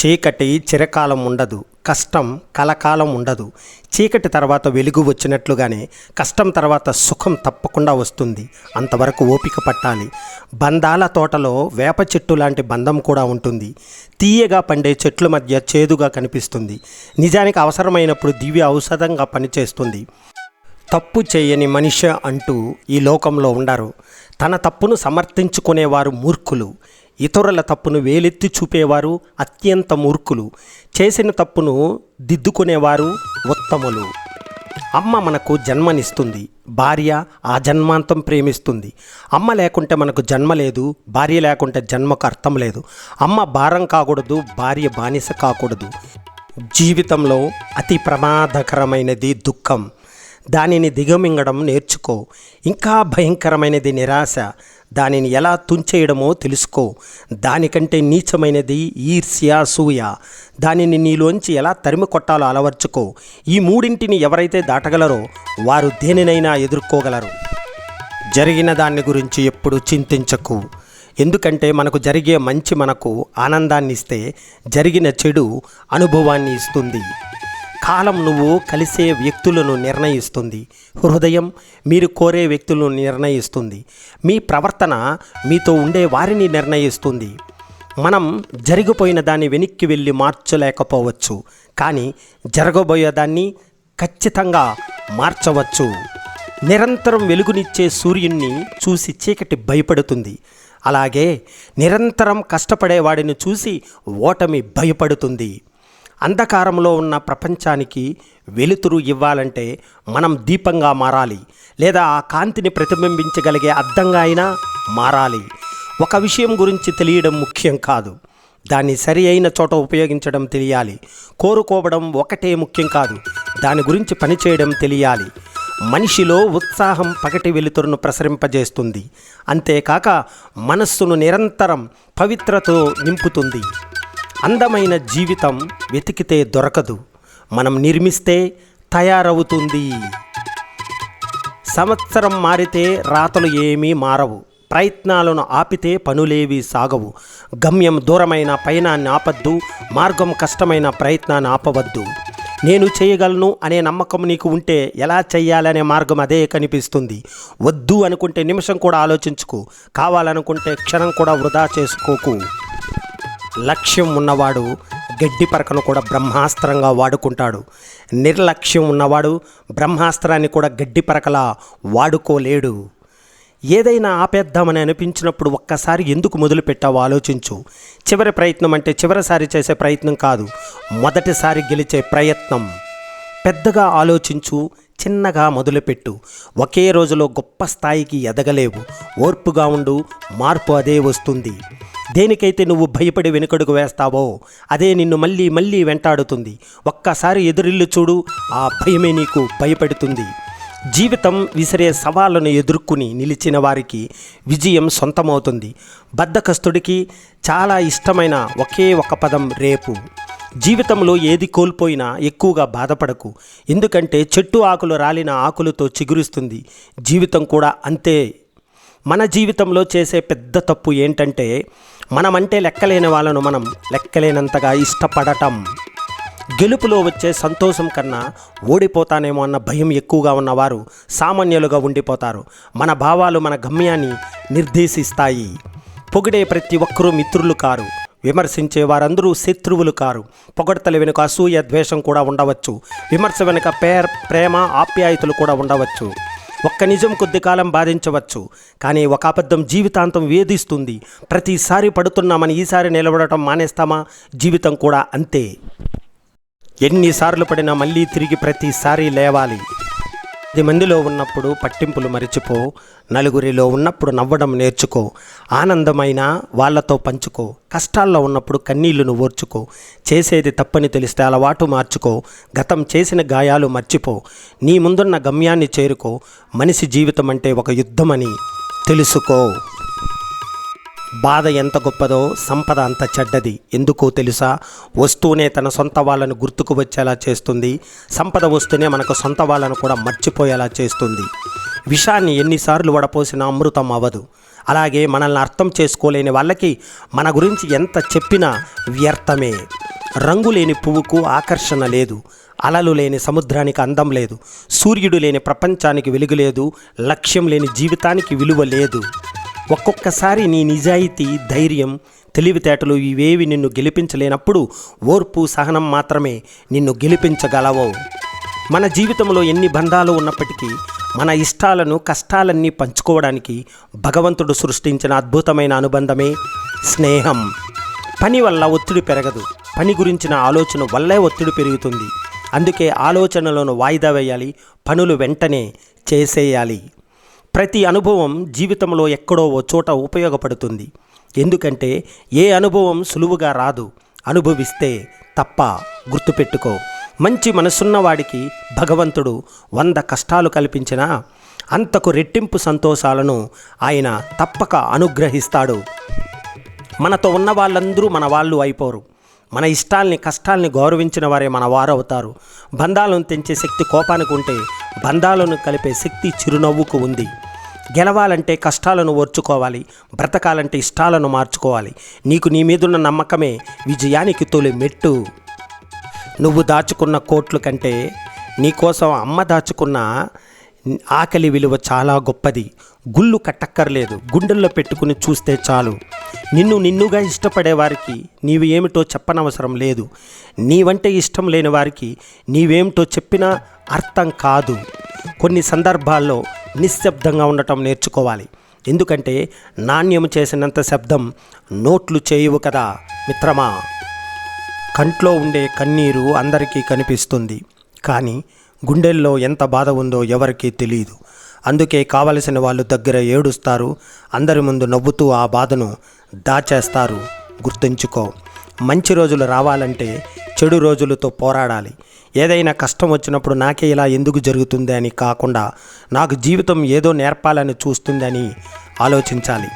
చీకటి చిరకాలం ఉండదు, కష్టం కలకాలం ఉండదు. చీకటి తర్వాత వెలుగు వచ్చినట్లుగానే కష్టం తర్వాత సుఖం తప్పకుండా వస్తుంది. అంతవరకు ఓపిక పట్టాలి. బంధాల తోటలో వేప చెట్టు లాంటి బంధం కూడా ఉంటుంది. తీయగా పండే చెట్ల మధ్య చేదుగా కనిపిస్తుంది. నిజానికి అవసరమైనప్పుడు దివ్య ఔషధంగా పనిచేస్తుంది. తప్పు చేయని మనిషి అంటూ ఈ లోకంలో ఉండరు. తన తప్పును సమర్థించుకునేవారు మూర్ఖులు. ఇతరుల తప్పును వేలెత్తి చూపేవారు అత్యంత మూర్ఖులు. చేసిన తప్పును దిద్దుకునేవారు ఉత్తములు. అమ్మ మనకు జన్మనిస్తుంది, భార్య ఆ జన్మాంతం ప్రేమిస్తుంది. అమ్మ లేకుంటే మనకు జన్మ లేదు, భార్య లేకుంటే జన్మకు అర్థం లేదు. అమ్మ భారం కాకూడదు, భార్య బానిస కాకూడదు. జీవితంలో అతి ప్రమాదకరమైనది దుఃఖం. దానిని దిగమింగడం నేర్చుకో. ఇంకా భయంకరమైనది నిరాశ. దానిని ఎలా తుంచేయడమో తెలుసుకో. దానికంటే నీచమైనది ఈర్ష్య, అసూయ. దానిని నీలోంచి ఎలా తరిమి కొట్టాలో అలవర్చుకో. ఈ మూడింటిని ఎవరైతే దాటగలరో వారు దేనినైనా ఎదుర్కోగలరు. జరిగిన దాన్ని గురించి ఎప్పుడు చింతించకు. ఎందుకంటే మనకు జరిగే మంచి మనకు ఆనందాన్ని ఇస్తే, జరిగిన చెడు అనుభవాన్ని ఇస్తుంది. కాలం నువ్వు కలిసే వ్యక్తులను నిర్ణయిస్తుంది. హృదయం మీరు కోరే వ్యక్తులను నిర్ణయిస్తుంది. మీ ప్రవర్తన మీతో ఉండే వారిని నిర్ణయిస్తుంది. మనం జరిగిపోయిన దాన్ని వెనక్కి వెళ్ళి మార్చలేకపోవచ్చు, కానీ జరగబోయేదాన్ని ఖచ్చితంగా మార్చవచ్చు. నిరంతరం వెలుగునిచ్చే సూర్యుడిని చూసి చీకటి భయపడుతుంది. అలాగే నిరంతరం కష్టపడేవాడిని చూసి ఓటమి భయపడుతుంది. అంధకారంలో ఉన్న ప్రపంచానికి వెలుతురు ఇవ్వాలంటే మనం దీపంగా మారాలి, లేదా ఆ కాంతిని ప్రతిబింబించగలిగే అద్దంగా అయినా మారాలి. ఒక విషయం గురించి తెలియడం ముఖ్యం కాదు, దాన్ని సరి అయిన చోట ఉపయోగించడం తెలియాలి. కోరుకోవడం ఒకటే ముఖ్యం కాదు, దాని గురించి పనిచేయడం తెలియాలి. మనిషిలో ఉత్సాహం పగటి వెలుతురును ప్రసరింపజేస్తుంది. అంతేకాక మనస్సును నిరంతరం పవిత్రతో నింపుతుంది. అందమైన జీవితం వెతికితే దొరకదు, మనం నిర్మిస్తే తయారవుతుంది. సంవత్సరం మారితే రాతలు ఏమీ మారవు. ప్రయత్నాలను ఆపితే పనులేవి సాగవు. గమ్యం దూరమైన పయనాన్ని ఆపద్దు, మార్గం కష్టమైన ప్రయత్నాన్ని ఆపవద్దు. నేను చేయగలను అనే నమ్మకం నీకు ఉంటే ఎలా చెయ్యాలనే మార్గం అదే కనిపిస్తుంది. వద్దు అనుకుంటే నిమిషం కూడా ఆలోచించుకో. కావాలనుకుంటే క్షణం కూడా వృధా చేసుకోకు. లక్ష్యం ఉన్నవాడు గడ్డి పరకను కూడా బ్రహ్మాస్త్రంగా వాడుకుంటాడు. నిర్లక్ష్యం ఉన్నవాడు బ్రహ్మాస్త్రాన్ని కూడా గడ్డి పరకలా వాడుకోలేడు. ఏదైనా ఆపేద్దామని అనిపించినప్పుడు ఒక్కసారి ఎందుకు మొదలుపెట్టావో ఆలోచించు. చివరి ప్రయత్నం అంటే చివరిసారి చేసే ప్రయత్నం కాదు, మొదటిసారి గెలిచే ప్రయత్నం. పెద్దగా ఆలోచించు, చిన్నగా మొదలుపెట్టు. ఒకే రోజులో గొప్ప స్థాయికి ఎదగలేవు. ఓర్పుగా ఉండు, మార్పు అదే వస్తుంది. దేనికైతే నువ్వు భయపడి వెనుకడుగు వేస్తావో అదే నిన్ను మళ్ళీ మళ్ళీ వెంటాడుతుంది. ఒక్కసారి ఎదురిల్లు చూడు, ఆ భయమే నీకు భయపెడుతుంది. జీవితం విసిరే సవాళ్ళను ఎదుర్కొని నిలిచిన వారికి విజయం సొంతమవుతుంది. బద్ధకస్తుడికి చాలా ఇష్టమైన ఒకే ఒక పదం రేపు. జీవితంలో ఏది కోల్పోయినా ఎక్కువగా బాధపడకు, ఎందుకంటే చెట్టు ఆకులు రాలిన ఆకులతో చిగురుస్తుంది. జీవితం కూడా అంతే. మన జీవితంలో చేసే పెద్ద తప్పు ఏంటంటే మనమంటే లెక్కలేని వాళ్ళను మనం లెక్కలేనంతగా ఇష్టపడటం. గెలుపులో వచ్చే సంతోషం కన్నా ఓడిపోతానేమో అన్న భయం ఎక్కువగా ఉన్నవారు సామాన్యులుగా ఉండిపోతారు. మన భావాలు మన గమ్యాన్ని నిర్దేశిస్తాయి. పొగిడే ప్రతి ఒక్కరూ మిత్రులు కారు, విమర్శించే వారందరూ శత్రువులు కారు. పొగడ్తల వెనుక అసూయ, ద్వేషం కూడా ఉండవచ్చు. విమర్శ వెనుక ప్రేమ, ఆప్యాయతలు కూడా ఉండవచ్చు. ఒక్క నిజం కొద్ది కాలం బాధించవచ్చు, కానీ ఒక అబద్ధం జీవితాంతం వేధిస్తుంది. ప్రతిసారి పడుతున్నామని ఈసారి నిలబడటం మానేస్తామా? జీవితం కూడా అంతే. ఎన్నిసార్లు పడినా మళ్ళీ తిరిగి ప్రతిసారి లేవాలి. 10 మందిలో ఉన్నప్పుడు పట్టింపులు మరిచిపో. నలుగురిలో ఉన్నప్పుడు నవ్వడం నేర్చుకో. ఆనందమైన వాళ్ళతో పంచుకో. కష్టాల్లో ఉన్నప్పుడు కన్నీళ్లను ఓర్చుకో. చేసేది తప్పని తెలిస్తే అలవాటు మార్చుకో. గతం చేసిన గాయాలు మర్చిపో. నీ ముందున్న గమ్యాన్ని చేరుకో. మనిషి జీవితం అంటే ఒక యుద్ధమని తెలుసుకో. బాధ ఎంత గొప్పదో సంపద అంత చెడ్డది. ఎందుకో తెలుసా? వస్తూనే తన సొంత వాళ్ళను గుర్తుకు వచ్చేలా చేస్తుంది. సంపద వస్తూనే మనకు సొంత వాళ్ళను కూడా మర్చిపోయేలా చేస్తుంది. విషాన్ని ఎన్నిసార్లు వడపోసినా అమృతం అవ్వదు. అలాగే మనల్ని అర్థం చేసుకోలేని వాళ్ళకి మన గురించి ఎంత చెప్పినా వ్యర్థమే. రంగు లేని పువ్వుకు ఆకర్షణ లేదు, అలలు లేని సముద్రానికి అందం లేదు, సూర్యుడు లేని ప్రపంచానికి వెలుగు లేదు, లక్ష్యం లేని జీవితానికి విలువ లేదు. ఒక్కొక్కసారి నీ నిజాయితీ, ధైర్యం, తెలివితేటలు ఇవేవి నిన్ను గెలిపించలేనప్పుడు ఓర్పు, సహనం మాత్రమే నిన్ను గెలిపించగలవు. మన జీవితంలో ఎన్ని బంధాలు ఉన్నప్పటికీ మన ఇష్టాలను, కష్టాలన్నీ పంచుకోవడానికి భగవంతుడు సృష్టించిన అద్భుతమైన అనుబంధమే స్నేహం. పని వల్ల ఒత్తిడి పెరగదు, పని గురించిన ఆలోచన వల్లే ఒత్తిడి పెరుగుతుంది. అందుకే ఆలోచనలను వాయిదా వేయాలి, పనులు వెంటనే చేసేయాలి. ప్రతి అనుభవం జీవితంలో ఎక్కడో ఓ చోట ఉపయోగపడుతుంది. ఎందుకంటే ఏ అనుభవం సులువుగా రాదు, అనుభవిస్తే తప్ప. గుర్తుపెట్టుకో, మంచి మనసున్న వాడికి భగవంతుడు 100 కష్టాలు కల్పించినా అంతకు రెట్టింపు సంతోషాలను ఆయన తప్పక అనుగ్రహిస్తాడు. మనతో ఉన్న వాళ్ళందరూ మన వాళ్ళు అయిపోరు. మన ఇష్టాల్ని, కష్టాల్ని గౌరవించిన వారే మన వారవుతారు. బంధాలను తెంచే శక్తి కోపానికి ఉంటే బంధాలను కలిపే శక్తి చిరునవ్వుకు ఉంది. గెలవాలంటే కష్టాలను ఓర్చుకోవాలి, బ్రతకాలంటే ఇష్టాలను మార్చుకోవాలి. నీకు నీ మీదున్న నమ్మకమే విజయానికి తొలి మెట్టు. నువ్వు దాచుకున్న కోట్లు కంటే నీకోసం అమ్మ దాచుకున్న ఆకలి విలువ చాలా గొప్పది. గుళ్ళు కట్టక్కర్లేదు, గుండెల్లో పెట్టుకుని చూస్తే చాలు. నిన్నుగా ఇష్టపడే వారికి నీవు ఏమిటో చెప్పనవసరం లేదు. నీవంటే ఇష్టం లేని వారికి నీవేమిటో చెప్పినా అర్థం కాదు. కొన్ని సందర్భాల్లో నిశ్శబ్దంగా ఉండటం నేర్చుకోవాలి. ఎందుకంటే నాణ్యం చేసినంత శబ్దం నోట్లు చేయవు కదా మిత్రమా. కంట్లో ఉండే కన్నీరు అందరికీ కనిపిస్తుంది, కానీ గుండెల్లో ఎంత బాధ ఉందో ఎవరికీ తెలియదు. అందుకే కావలసిన వాళ్ళు దగ్గర ఏడుస్తారు, అందరి ముందు నవ్వుతూ ఆ బాధను దాచేస్తారు. గుర్తుంచుకో, మంచి రోజులు రావాలంటే చెడు రోజులతో పోరాడాలి. ఏదైనా కష్టం వచ్చినప్పుడు నాకే ఇలా ఎందుకు జరుగుతుంది అని కాకుండా నాకు జీవితం ఏదో నేర్పాలని చూస్తుందని ఆలోచించాలి.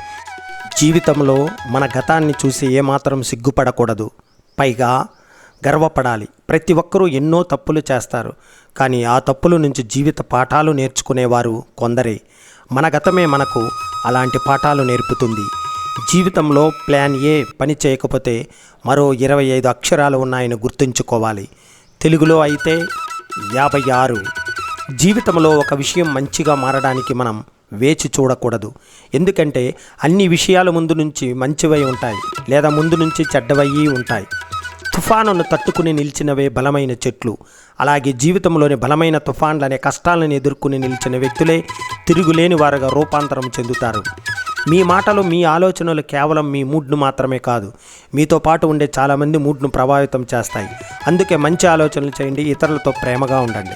జీవితంలో మన గతాన్ని చూసి ఏమాత్రం సిగ్గుపడకూడదు, పైగా గర్వపడాలి. ప్రతి ఒక్కరూ ఎన్నో తప్పులు చేస్తారు, కానీ ఆ తప్పుల నుంచి జీవిత పాఠాలు నేర్చుకునేవారు కొందరే. మన గతమే మనకు అలాంటి పాఠాలు నేర్పుతుంది. జీవితంలో ప్లాన్ ఏ పని చేయకపోతే మరో 25 అక్షరాలు ఉన్నాయని గుర్తుంచుకోవాలి. తెలుగులో అయితే 56. జీవితంలో ఒక విషయం మంచిగా మారడానికి మనం వేచి చూడకూడదు. ఎందుకంటే అన్ని విషయాల ముందు నుంచి మంచివై ఉంటాయి, లేదా ముందు నుంచి చెడ్డవయ్యి ఉంటాయి. తుఫానును తట్టుకుని నిలిచినవే బలమైన చెట్లు. అలాగే జీవితంలోని బలమైన తుఫాన్లనే కష్టాలను ఎదుర్కొని నిలిచిన వ్యక్తులే తిరుగులేని వారుగా రూపాంతరం చెందుతారు. మీ మాటలు, మీ ఆలోచనలు కేవలం మీ మూడ్ను మాత్రమే కాదు, మీతో పాటు ఉండే చాలామంది మూడ్ను ప్రభావితం చేస్తాయి. అందుకే మంచి ఆలోచనలు చేయండి, ఇతరులతో ప్రేమగా ఉండండి.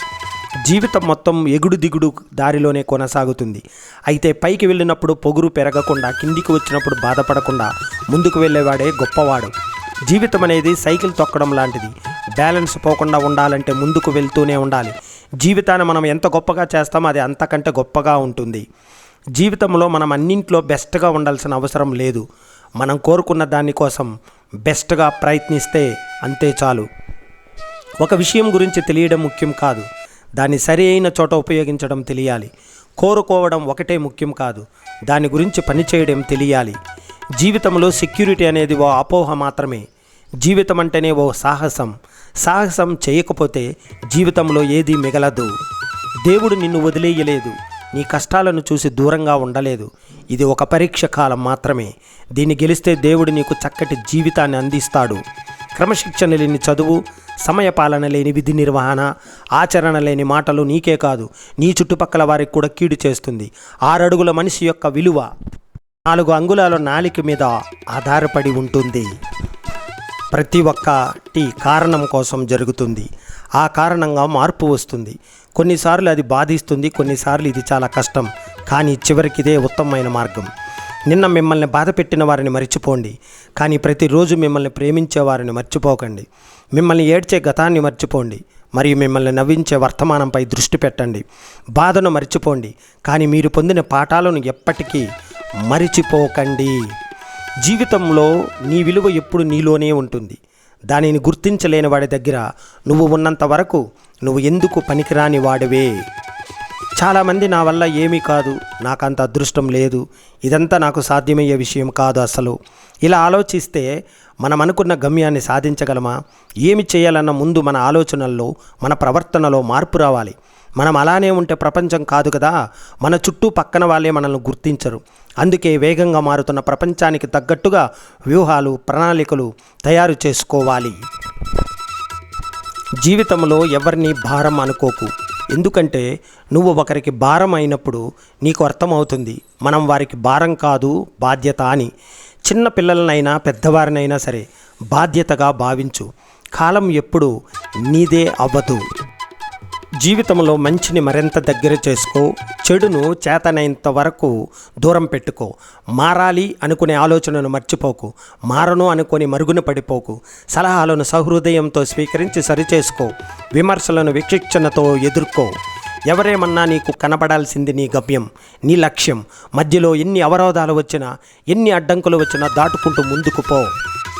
జీవితం మొత్తం ఎగుడు దిగుడు దారిలోనే కొనసాగుతుంది. అయితే పైకి వెళ్ళినప్పుడు పొగురు పెరగకుండా, కిందికి వచ్చినప్పుడు బాధపడకుండా ముందుకు వెళ్ళేవాడే గొప్పవాడు. జీవితం అనేది సైకిల్ తొక్కడం లాంటిది. బ్యాలెన్స్ పోకుండా ఉండాలంటే ముందుకు వెళ్తూనే ఉండాలి. జీవితాన్ని మనం ఎంత గొప్పగా చేస్తామో అది అంతకంటే గొప్పగా ఉంటుంది. జీవితంలో మనం అన్నింట్లో బెస్ట్గా ఉండాల్సిన అవసరం లేదు. మనం కోరుకున్న దానికోసం బెస్ట్గా ప్రయత్నిస్తే అంతే చాలు. ఒక విషయం గురించి తెలియడం ముఖ్యం కాదు, దాన్ని సరి అయిన చోట ఉపయోగించడం తెలియాలి. కోరుకోవడం ఒకటే ముఖ్యం కాదు, దాని గురించి పనిచేయడం తెలియాలి. జీవితంలో సెక్యూరిటీ అనేది ఓ అపోహ మాత్రమే. జీవితం అంటేనే ఓ సాహసం చేయకపోతే జీవితంలో ఏదీ మిగలదు. దేవుడు నిన్ను వదిలేయలేదు, నీ కష్టాలను చూసి దూరంగా ఉండలేదు. ఇది ఒక పరీక్ష కాలం మాత్రమే. దీన్ని గెలిస్తే దేవుడు నీకు చక్కటి జీవితాన్ని అందిస్తాడు. క్రమశిక్షణ లేని చదువు, సమయపాలన లేని విధి నిర్వహణ, ఆచరణ లేని మాటలు నీకే కాదు, నీ చుట్టుపక్కల వారికి కూడా కీడు చేస్తుంది. 6 అడుగుల మనిషి యొక్క విలువ 4 అంగుళాల నాలిక మీద ఆధారపడి ఉంటుంది. ప్రతి ఒక్కటి కారణం కోసం జరుగుతుంది, ఆ కారణంగా మార్పు వస్తుంది. కొన్నిసార్లు అది బాధిస్తుంది, కొన్నిసార్లు ఇది చాలా కష్టం, కానీ చివరికి ఇదే ఉత్తమమైన మార్గం. నిన్న మిమ్మల్ని బాధ పెట్టిన వారిని మర్చిపోండి, కానీ ప్రతిరోజు మిమ్మల్ని ప్రేమించే వారిని మర్చిపోకండి. మిమ్మల్ని ఏడ్చే గతాన్ని మర్చిపోండి, మరియు మిమ్మల్ని నవ్వించే వర్తమానంపై దృష్టి పెట్టండి. బాధను మర్చిపోండి, కానీ మీరు పొందిన పాఠాలను ఎప్పటికీ మరిచిపోకండి. జీవితంలో నీ విలువ ఎప్పుడు నీలోనే ఉంటుంది. దానిని గుర్తించలేని వాడి దగ్గర నువ్వు ఉన్నంత వరకు నువ్వు ఎందుకు పనికిరాని వాడివే. చాలామంది నా వల్ల ఏమీ కాదు, నాకంత అదృష్టం లేదు, ఇదంతా నాకు సాధ్యమయ్యే విషయం కాదు అసలు, ఇలా ఆలోచిస్తే మనం అనుకున్న గమ్యాన్ని సాధించగలమా? ఏమి చేయాలన్న ముందు మన ఆలోచనల్లో, మన ప్రవర్తనలో మార్పు రావాలి. మనం అలానే ఉంటే ప్రపంచం కాదు కదా, మన చుట్టూ పక్కన వాళ్ళే మనల్ని గుర్తించరు. అందుకే వేగంగా మారుతున్న ప్రపంచానికి తగ్గట్టుగా వ్యూహాలు, ప్రణాళికలు తయారు చేసుకోవాలి. జీవితంలో ఎవరిని భారం అనుకోకు. ఎందుకంటే నువ్వు ఒకరికి భారం అయినప్పుడు నీకు అర్థమవుతుంది మనం వారికి భారం కాదు బాధ్యత అని. చిన్న పిల్లలనైనా పెద్దవారినైనా సరే బాధ్యతగా భావించు. కాలం ఎప్పుడు నీదే అవ్వదు. జీవితంలో మంచిని మరింత దగ్గర చేసుకో, చెడును చేతనైనంత వరకు దూరం పెట్టుకో. మారాలి అనుకునే ఆలోచనను మర్చిపోకు, మారను అనుకొని మరుగున పడిపోకు. సలహాలను సహృదయంతో స్వీకరించి సరిచేసుకో, విమర్శలను విచక్షణతో ఎదుర్కో. ఎవరేమన్నా నీకు కనబడాల్సింది నీ గమ్యం, నీ లక్ష్యం. మధ్యలో ఎన్ని అవరోధాలు వచ్చినా, ఎన్ని అడ్డంకులు వచ్చినా దాటుకుంటూ ముందుకు పో.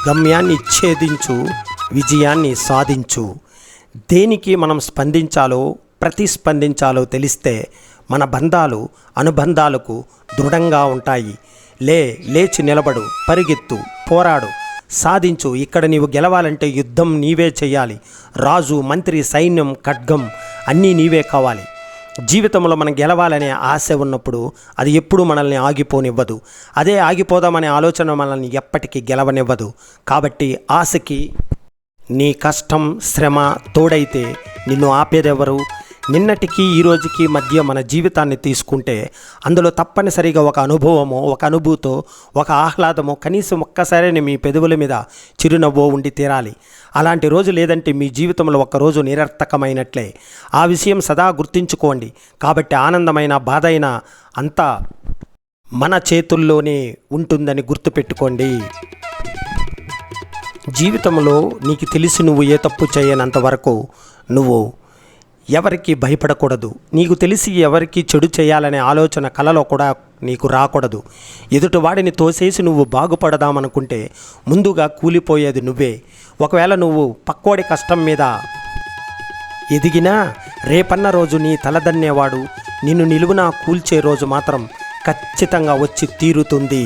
గమ్యాన్ని ఛేదించు, విజయాన్ని సాధించు. దేనికి మనం స్పందించాలో, ప్రతిస్పందించాలో తెలిస్తే మన బంధాలు అనుబంధాలకు దృఢంగా ఉంటాయి. లేచి నిలబడు, పరిగెత్తు, పోరాడు, సాధించు. ఇక్కడ నీవు గెలవాలంటే యుద్ధం నీవే చేయాలి. రాజు, మంత్రి, సైన్యం, ఖడ్గం అన్నీ నీవే కావాలి. జీవితంలో మనం గెలవాలనే ఆశ ఉన్నప్పుడు అది ఎప్పుడూ మనల్ని ఆగిపోనివ్వదు. అదే ఆగిపోదామనే ఆలోచన మనల్ని ఎప్పటికీ గెలవనివ్వదు. కాబట్టి ఆశకి నీ కష్టం, శ్రమ తోడైతే నిన్ను ఆపేదెవరు? నిన్నటికి ఈ రోజుకి మధ్య మన జీవితాన్ని తీసుకుంటే అందులో తప్పనిసరిగా ఒక అనుభవమో, ఒక అనుభూతో, ఒక ఆహ్లాదమో, కనీసం ఒక్కసారి మీ పెదవుల మీద చిరునవ్వో ఉండి తీరాలి. అలాంటి రోజు లేదంటే మీ జీవితంలో ఒక్కరోజు నిరర్థకమైనట్లే. ఆ విషయం సదా గుర్తుంచుకోండి. కాబట్టి ఆనందమైన, బాధ అయినా అంతా మన చేతుల్లోనే ఉంటుందని గుర్తుపెట్టుకోండి. జీవితంలో నీకు తెలిసి నువ్వు ఏ తప్పు చేయనంత వరకు నువ్వు ఎవరికి భయపడకూడదు. నీకు తెలిసి ఎవరికి చెడు చేయాలనే ఆలోచన కలలో కూడా నీకు రాకూడదు. ఎదుటివాడిని తోసేసి నువ్వు బాగుపడదామనుకుంటే ముందుగా కూలిపోయేది నువ్వే. ఒకవేళ నువ్వు పక్కోడి కష్టం మీద ఎదిగినా రేపన్న రోజు నీ తలదన్నేవాడు నిన్ను నిలువునా కూల్చే రోజు మాత్రం ఖచ్చితంగా వచ్చి తీరుతుంది.